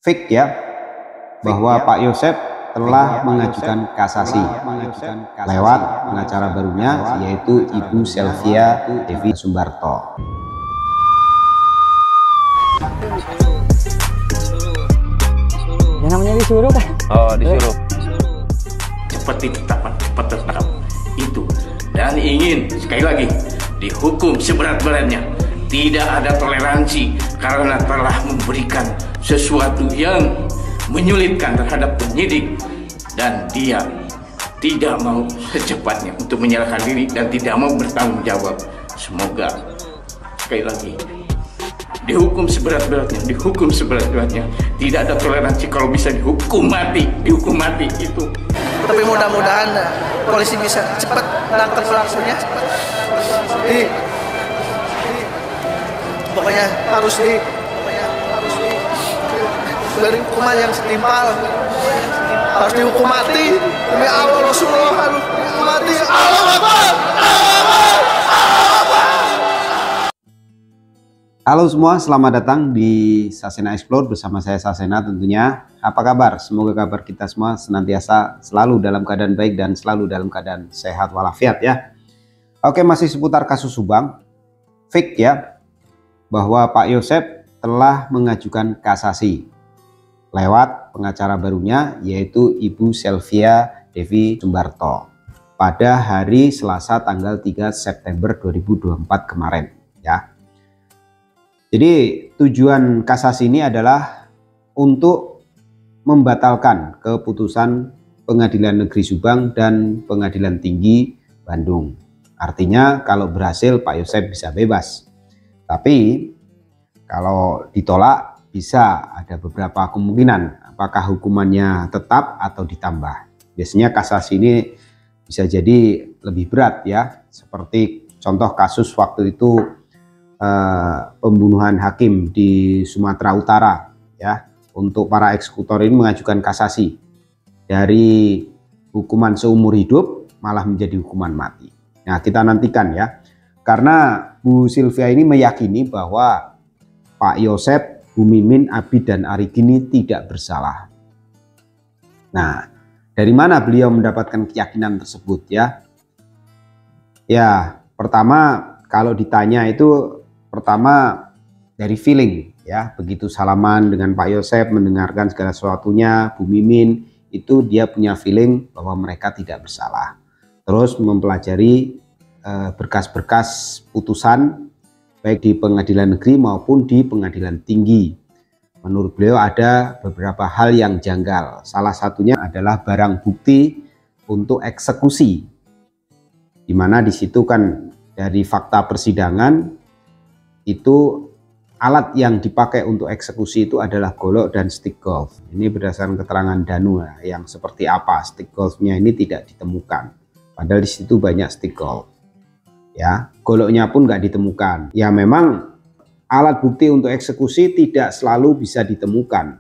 Fake ya, bahwa Pak Yosep telah mengajukan kasasi lewat pengacara barunya, yaitu Ibu Sylvia Devi Sumbarto. Yang namanya disuruh kan? Oh, disuruh. Seperti tetapan cepat tertangkap itu, dan ingin sekali lagi dihukum seberat-beratnya. Tidak ada toleransi karena telah memberikan sesuatu yang menyulitkan terhadap penyidik, dan dia tidak mau secepatnya untuk menyerahkan diri dan tidak mau bertanggung jawab. Semoga sekali lagi dihukum seberat-beratnya, dihukum seberat-beratnya. Tidak ada toleransi, kalau bisa dihukum mati itu. Tapi mudah-mudahan polisi bisa cepat menangkap pelakunya. Pokoknya harus dari hukuman yang setimpal, harus dihukum mati. Demi Allah Rasulullah harus dihukum mati. Allahu Akbar. Halo semua, selamat datang di Sasena Explore bersama saya Sasena tentunya. Apa kabar? Semoga kabar kita semua senantiasa selalu dalam keadaan baik dan selalu dalam keadaan sehat walafiat ya. Oke, masih seputar kasus Subang. Fake ya, bahwa Pak Yosep telah mengajukan kasasi lewat pengacara barunya, yaitu Ibu Sylvia Devi Sumbarto pada hari Selasa tanggal 3 September 2024 kemarin ya. Jadi tujuan kasasi ini adalah untuk membatalkan keputusan Pengadilan Negeri Subang dan Pengadilan Tinggi Bandung. Artinya kalau berhasil Pak Yosep bisa bebas. Tapi kalau ditolak bisa ada beberapa kemungkinan, apakah hukumannya tetap atau ditambah. Biasanya kasasi ini bisa jadi lebih berat ya, seperti contoh kasus waktu itu pembunuhan hakim di Sumatera Utara ya. Untuk para eksekutor ini mengajukan kasasi dari hukuman seumur hidup malah menjadi hukuman mati. Nah, kita nantikan ya, karena Bu Sylvia ini meyakini bahwa Pak Yosep, Bu Mimin, Abid, dan Arigini tidak bersalah. Nah, dari mana beliau mendapatkan keyakinan tersebut ya? Ya, pertama kalau ditanya itu pertama dari feeling ya. Begitu salaman dengan Pak Yosep, mendengarkan segala sesuatunya, Bu Mimin itu dia punya feeling bahwa mereka tidak bersalah. Terus mempelajari berkas-berkas putusan baik di pengadilan negeri maupun di pengadilan tinggi. Menurut beliau ada beberapa hal yang janggal. Salah satunya adalah barang bukti untuk eksekusi, di mana di situ kan dari fakta persidangan itu alat yang dipakai untuk eksekusi itu adalah golok dan stick golf. Ini berdasarkan keterangan Danu yang seperti apa stick golfnya ini tidak ditemukan. Padahal di situ banyak stick golf. Ya, goloknya pun nggak ditemukan. Ya memang alat bukti untuk eksekusi tidak selalu bisa ditemukan.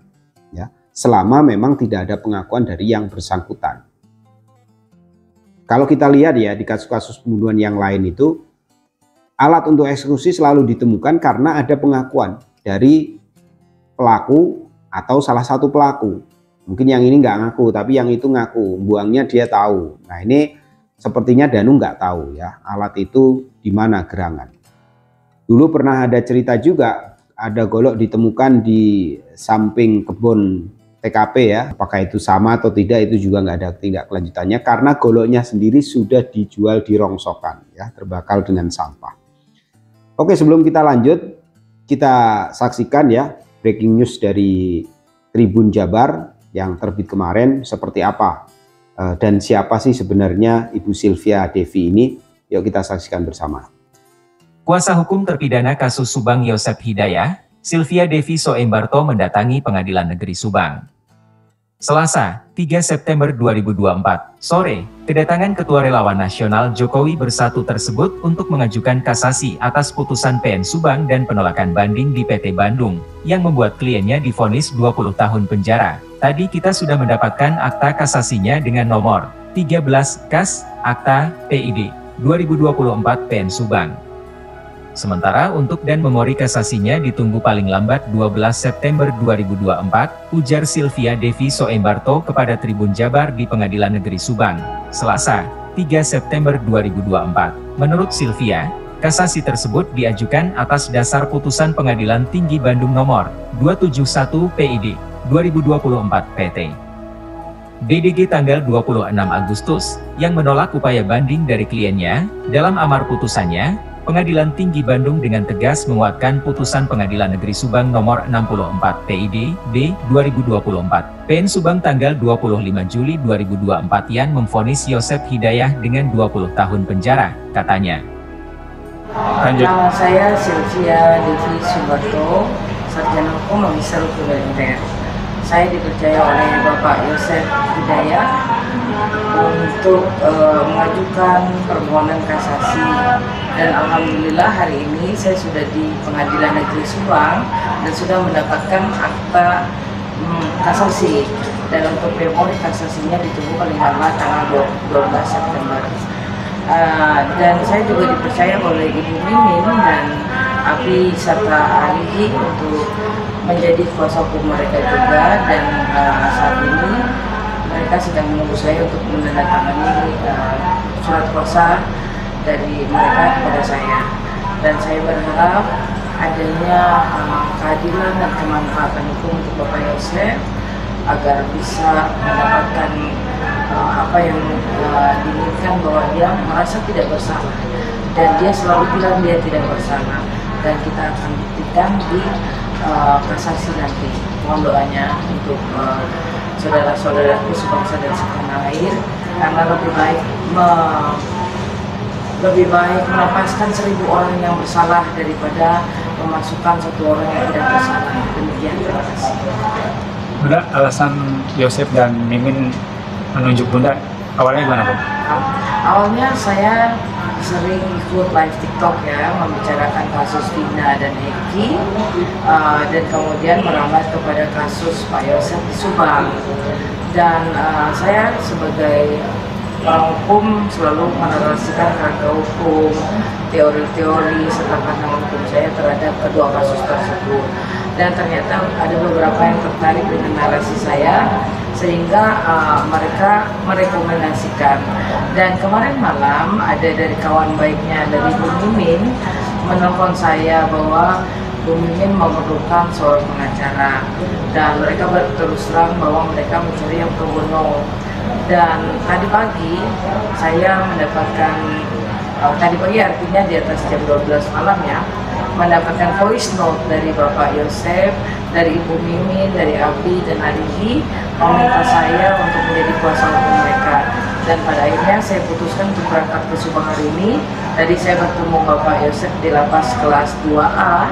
Ya, selama memang tidak ada pengakuan dari yang bersangkutan. Kalau kita lihat ya di kasus-kasus pembunuhan yang lain itu, alat untuk eksekusi selalu ditemukan karena ada pengakuan dari pelaku atau salah satu pelaku. Mungkin yang ini nggak ngaku, tapi yang itu ngaku, buangnya dia tahu. Nah ini sepertinya Danu nggak tahu ya, alat itu di mana gerangan. Dulu pernah ada cerita juga, ada golok ditemukan di samping kebun TKP ya. Apakah itu sama atau tidak itu juga nggak ada tindak lanjutannya, karena goloknya sendiri sudah dijual di rongsokan ya, terbakar dengan sampah. Oke, sebelum kita lanjut, kita saksikan ya breaking news dari Tribun Jabar yang terbit kemarin seperti apa dan siapa sih sebenarnya Ibu Sylvia Devi ini. Yuk kita saksikan bersama. Kuasa hukum terpidana kasus Subang Yosep Hidayah, Sylvia Devi Sumbarto mendatangi Pengadilan Negeri Subang. Selasa, 3 September 2024, sore, kedatangan Ketua Relawan Nasional Jokowi Bersatu tersebut untuk mengajukan kasasi atas putusan PN Subang dan penolakan banding di PT Bandung, yang membuat kliennya divonis 20 tahun penjara. Tadi kita sudah mendapatkan akta kasasinya dengan nomor 13 Kas, Akta PID 2024 PN Subang. Sementara untuk dan memori kasasinya ditunggu paling lambat 12 September 2024, ujar Sylvia Devi Soembarto kepada Tribun Jabar di Pengadilan Negeri Subang, Selasa, 3 September 2024. Menurut Sylvia, kasasi tersebut diajukan atas dasar putusan Pengadilan Tinggi Bandung nomor 271 PID 2024 PT. BDG tanggal 26 Agustus, yang menolak upaya banding dari kliennya. Dalam amar putusannya, Pengadilan Tinggi Bandung dengan tegas menguatkan putusan Pengadilan Negeri Subang nomor 64 PID B 2024 PN Subang tanggal 25 Juli 2024 yang memvonis Yosep Hidayah dengan 20 tahun penjara, katanya. Lanjut. Nama saya Sylvia Devi Soembarto, sarjana hukum magister hukum militer. Saya dipercaya oleh Bapak Yosep Hidayah untuk mengajukan permohonan kasasi, dan alhamdulillah hari ini saya sudah di Pengadilan Negeri Subang dan sudah mendapatkan akta kasasi, dan untuk memori kasasinya ditunggu paling lambat tanggal 12 September. Dan saya juga dipercaya oleh Ibu Mimin dan Abi serta Ali untuk menjadi kuasa hukum mereka juga, dan saat ini mereka sedang menunggu saya untuk menandatangani surat kuasa dari mereka kepada saya, dan saya berharap adanya keadilan dan kemanfaatan hukum untuk Bapak Yosep agar bisa mendapatkan apa yang diinginkan, bahwa dia merasa tidak bersalah dan dia selalu bilang dia tidak bersalah, dan kita akan buktikan di kasasi nanti. Mohon doanya untuk saudara-saudaraku sebangsa dan setanah air, karena lebih baik melepaskan 1000 orang yang bersalah daripada memasukkan 1 orang yang tidak bersalah. Demikian, terima kasih. Bunda, alasan Yosep dan Mimin menunjuk Bunda awalnya gimana, Bu? Awalnya saya sering ikut live TikTok ya, membicarakan kasus Vina dan Eki, dan kemudian merambat kepada kasus Pak Yosep di Subang. Dan saya sebagai orang hukum selalu menarasikan kerangka hukum, teori-teori serta pandangan hukum saya terhadap kedua kasus tersebut. Dan ternyata ada beberapa yang tertarik dengan narasi saya, sehingga mereka merekomendasikan. Dan kemarin malam ada dari kawan baiknya dari Bu Mimin menelpon saya bahwa Bu Mimin memerlukan seorang pengacara, dan mereka berterus terang bahwa mereka mencari yang pro bono. Dan tadi pagi saya mendapatkan, tadi pagi artinya di atas jam 12 malam ya, mendapatkan voice note dari Bapak Yosep, dari Ibu Mimin, dari Abi dan Arigi, meminta saya untuk menjadi kuasa hukum mereka. Dan pada akhirnya saya putuskan untuk berangkat ke Subang hari ini. Tadi saya bertemu Bapak Yosep di lapas kelas 2A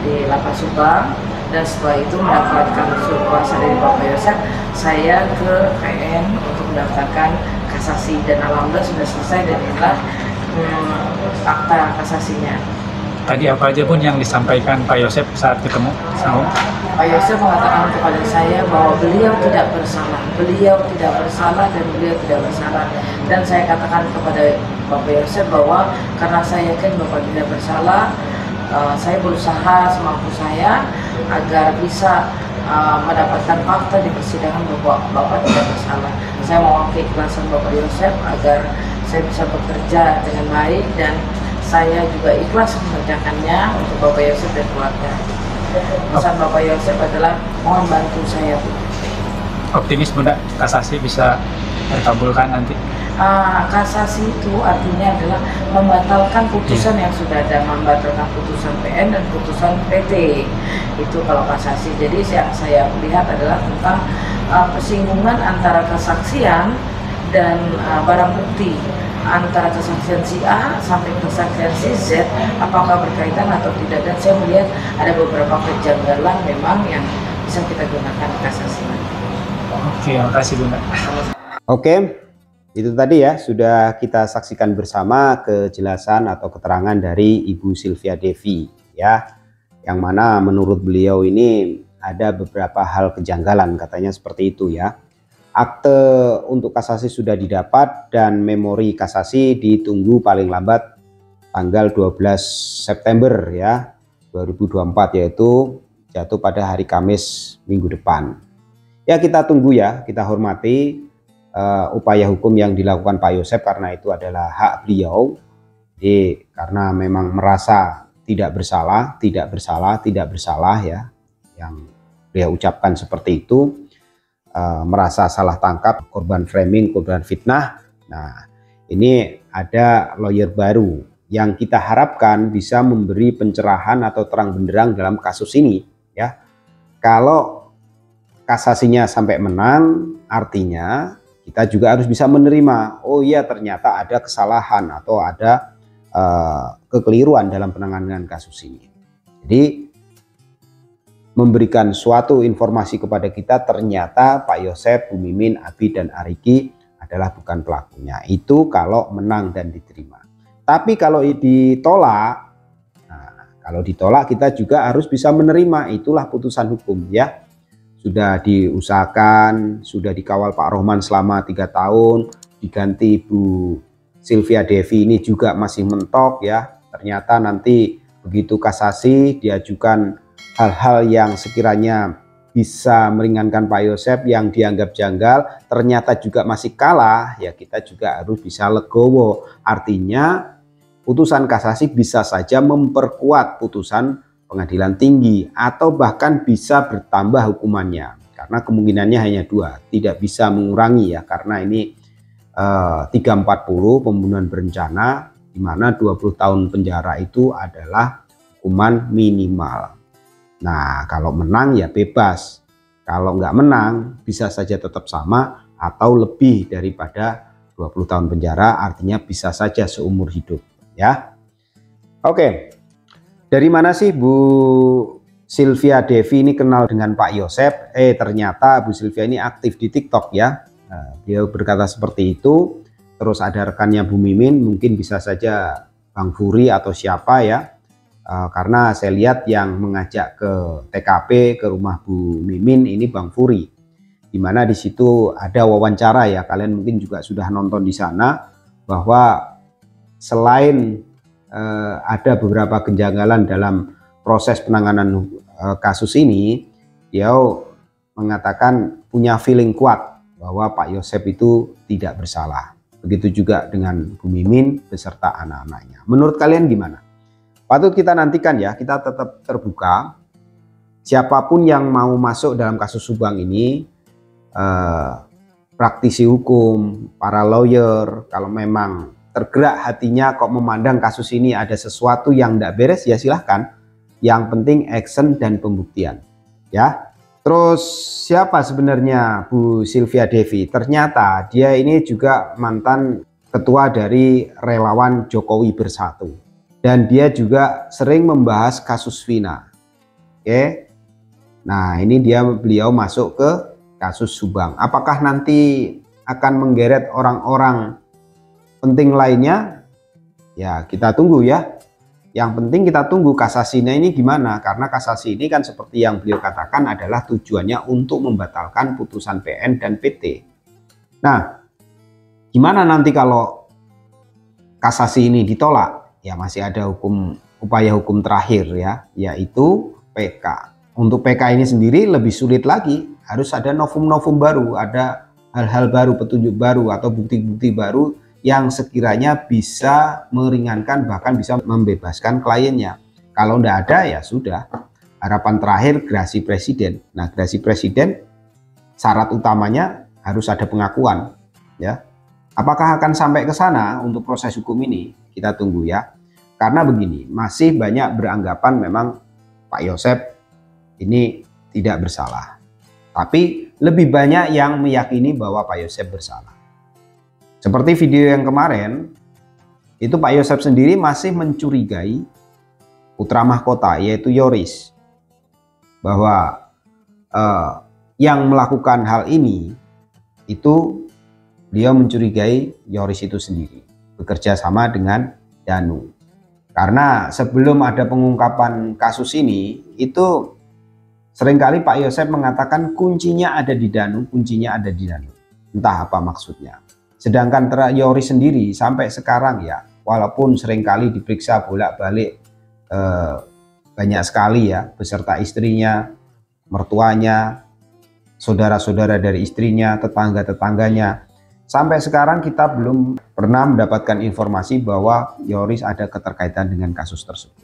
di Lapas Subang, dan setelah itu mendapatkan surat kuasa dari Bapak Yosep, saya ke PN untuk mendaftarkan kasasi, dan alhamdulillah sudah selesai, dan inilah akta kasasinya. Tadi apa aja pun yang disampaikan Pak Yosep saat ketemu sama? Pak Yosep mengatakan kepada saya bahwa beliau tidak bersalah, dan beliau tidak bersalah. Dan saya katakan kepada Bapak Yosep bahwa karena saya yakin Bapak tidak bersalah, saya berusaha semampu saya agar bisa mendapatkan fakta di persidangan bahwa Bapak tidak bersalah. Saya mohon keikhlasan Bapak Yosep agar saya bisa bekerja dengan baik, dan saya juga ikhlas mengerjakannya untuk Bapak Yosep dan keluarga. Pesan Bapak Yosep adalah mohon bantu saya, Bu. Optimis Bunda kasasi bisa terkabulkan nanti? Kasasi itu artinya adalah membatalkan putusan yang sudah ada, membatalkan putusan PN dan putusan PT. Itu kalau kasasi. Jadi yang saya lihat adalah tentang persinggungan antara kesaksian dan barang bukti, antara kesaksian si A sampai kesaksian si Z, apakah berkaitan atau tidak. Dan saya melihat ada beberapa kejanggalan memang yang bisa kita gunakan kasasi. Oke, makasih Bunda. Oke, itu tadi ya, sudah kita saksikan bersama kejelasan atau keterangan dari Ibu Sylvia Devi ya, yang mana menurut beliau ini ada beberapa hal kejanggalan, katanya seperti itu ya. Akte untuk kasasi sudah didapat dan memori kasasi ditunggu paling lambat tanggal 12 September ya 2024, yaitu jatuh pada hari Kamis minggu depan. Ya kita tunggu ya, kita hormati upaya hukum yang dilakukan Pak Yosep, karena itu adalah hak beliau. Jadi karena memang merasa tidak bersalah ya, yang dia ucapkan seperti itu, merasa salah tangkap, korban framing, korban fitnah. Nah, ini ada lawyer baru yang kita harapkan bisa memberi pencerahan atau terang benderang dalam kasus ini ya. Kalau kasasinya sampai menang, artinya kita juga harus bisa menerima, oh iya ternyata ada kesalahan atau ada kekeliruan dalam penanganan kasus ini. Jadi memberikan suatu informasi kepada kita, ternyata Pak Yosep, Bu Mimin, Abi dan Ariki adalah bukan pelakunya. Itu kalau menang dan diterima. Tapi kalau ditolak, nah, kalau ditolak kita juga harus bisa menerima. Itulah putusan hukum ya. Sudah diusahakan, sudah dikawal Pak Rohman selama 3 tahun, diganti Bu Sylvia Devi ini juga masih mentok ya. Ternyata nanti begitu kasasi diajukan hal-hal yang sekiranya bisa meringankan Pak Yosep yang dianggap janggal, ternyata juga masih kalah, ya kita juga harus bisa legowo. Artinya putusan kasasi bisa saja memperkuat putusan pengadilan tinggi atau bahkan bisa bertambah hukumannya, karena kemungkinannya hanya 2, tidak bisa mengurangi ya, karena ini 340 pembunuhan berencana, di mana 20 tahun penjara itu adalah hukuman minimal. Nah, kalau menang ya bebas. Kalau nggak menang bisa saja tetap sama atau lebih daripada 20 tahun penjara, artinya bisa saja seumur hidup ya. Oke. Dari mana sih Bu Sylvia Devi ini kenal dengan Pak Yosep? Ternyata Bu Sylvia ini aktif di TikTok ya. Nah, beliau berkata seperti itu. Terus ada rekannya Bu Mimin, mungkin bisa saja Bang Furi atau siapa ya. Karena saya lihat yang mengajak ke TKP, ke rumah Bu Mimin ini Bang Furi, dimana di situ ada wawancara ya, kalian mungkin juga sudah nonton di sana, bahwa selain ada beberapa kejanggalan dalam proses penanganan kasus ini, dia mengatakan punya feeling kuat bahwa Pak Yosep itu tidak bersalah. Begitu juga dengan Bu Mimin beserta anak-anaknya. Menurut kalian gimana? Patut kita nantikan ya, kita tetap terbuka. Siapapun yang mau masuk dalam kasus Subang ini, praktisi hukum, para lawyer, kalau memang tergerak hatinya kok memandang kasus ini ada sesuatu yang tidak beres, ya silahkan. Yang penting action dan pembuktian. Ya. Terus siapa sebenarnya Bu Sylvia Devi? Ternyata dia ini juga mantan ketua dari relawan Jokowi Bersatu. Dan dia juga sering membahas kasus Vina. Oke. Nah, ini beliau masuk ke kasus Subang. Apakah nanti akan menggeret orang-orang penting lainnya? Ya, kita tunggu ya. Yang penting kita tunggu kasasinya ini gimana. Karena kasasi ini kan seperti yang beliau katakan adalah tujuannya untuk membatalkan putusan PN dan PT. Nah, gimana nanti kalau kasasi ini ditolak? Ya masih ada upaya hukum terakhir ya, yaitu PK. Untuk PK ini sendiri lebih sulit lagi, harus ada novum-novum baru, ada hal-hal baru, petunjuk baru atau bukti-bukti baru yang sekiranya bisa meringankan bahkan bisa membebaskan kliennya. Kalau tidak ada ya sudah, harapan terakhir gerasi presiden. Nah, gerasi presiden syarat utamanya harus ada pengakuan ya. Apakah akan sampai ke sana untuk proses hukum ini? Kita tunggu ya. Karena begini, masih banyak beranggapan memang Pak Yosep ini tidak bersalah. Tapi lebih banyak yang meyakini bahwa Pak Yosep bersalah. Seperti video yang kemarin, itu Pak Yosep sendiri masih mencurigai putra mahkota yaitu Yoris. Bahwa yang melakukan hal ini itu beliau mencurigai Yoris itu sendiri bekerja sama dengan Danu. Karena sebelum ada pengungkapan kasus ini, itu seringkali Pak Yosep mengatakan kuncinya ada di Danu, kuncinya ada di Danu. Entah apa maksudnya. Sedangkan Yoris sendiri sampai sekarang ya walaupun seringkali diperiksa bolak-balik banyak sekali ya, beserta istrinya, mertuanya, saudara-saudara dari istrinya, tetangga-tetangganya. Sampai sekarang kita belum pernah mendapatkan informasi bahwa Yoris ada keterkaitan dengan kasus tersebut.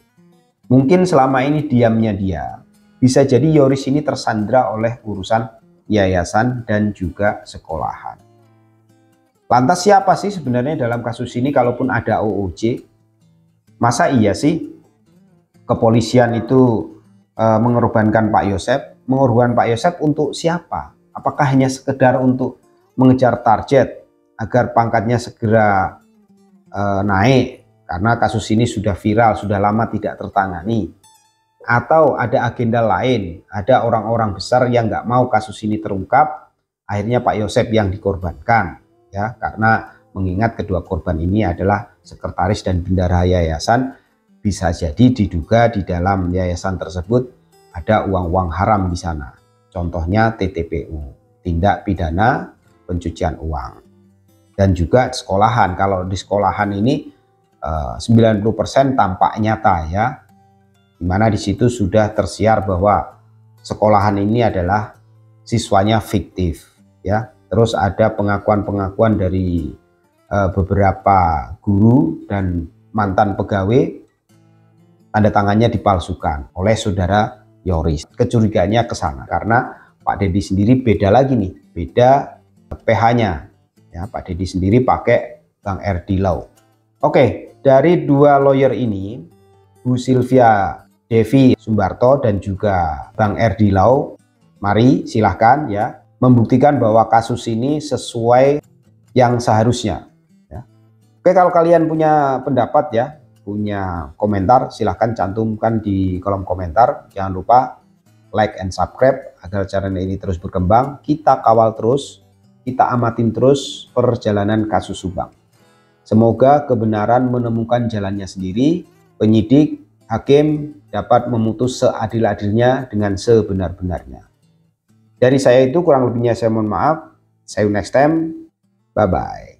Mungkin selama ini diamnya dia. Bisa jadi Yoris ini tersandra oleh urusan yayasan dan juga sekolahan. Lantas siapa sih sebenarnya dalam kasus ini kalaupun ada OOC? Masa iya sih kepolisian itu mengorbankan Pak Yosep? Mengorbankan Pak Yosep untuk siapa? Apakah hanya sekedar untuk mengejar target agar pangkatnya segera naik karena kasus ini sudah viral, sudah lama tidak tertangani? Atau ada agenda lain, ada orang-orang besar yang nggak mau kasus ini terungkap, akhirnya Pak Yosep yang dikorbankan, ya, karena mengingat kedua korban ini adalah sekretaris dan bendahara yayasan, bisa jadi diduga di dalam yayasan tersebut ada uang-uang haram di sana. Contohnya TTPU, tindak pidana pencucian uang. Dan juga sekolahan, kalau di sekolahan ini 90% tampak nyata ya, dimana di situ sudah tersiar bahwa sekolahan ini adalah siswanya fiktif ya. Terus ada pengakuan-pengakuan dari beberapa guru dan mantan pegawai, tanda tangannya dipalsukan oleh saudara Yoris. Kecurigaannya ke sana karena Pak Deddy sendiri beda lagi nih, beda PH-nya ya. Pak Deddy sendiri pakai Bang R.D. Lau. Oke, dari dua lawyer ini, Bu Sylvia Devi Sumbarto dan juga Bang R.D. Lau, mari silahkan ya membuktikan bahwa kasus ini sesuai yang seharusnya ya. Oke, kalau kalian punya pendapat ya, punya komentar, silahkan cantumkan di kolom komentar. Jangan lupa like and subscribe agar channel ini terus berkembang. Kita kawal terus, kita amatin terus perjalanan kasus Subang. Semoga kebenaran menemukan jalannya sendiri, penyidik, hakim dapat memutus seadil-adilnya dengan sebenar-benarnya. Dari saya itu kurang lebihnya saya mohon maaf. See you next time. Bye-bye.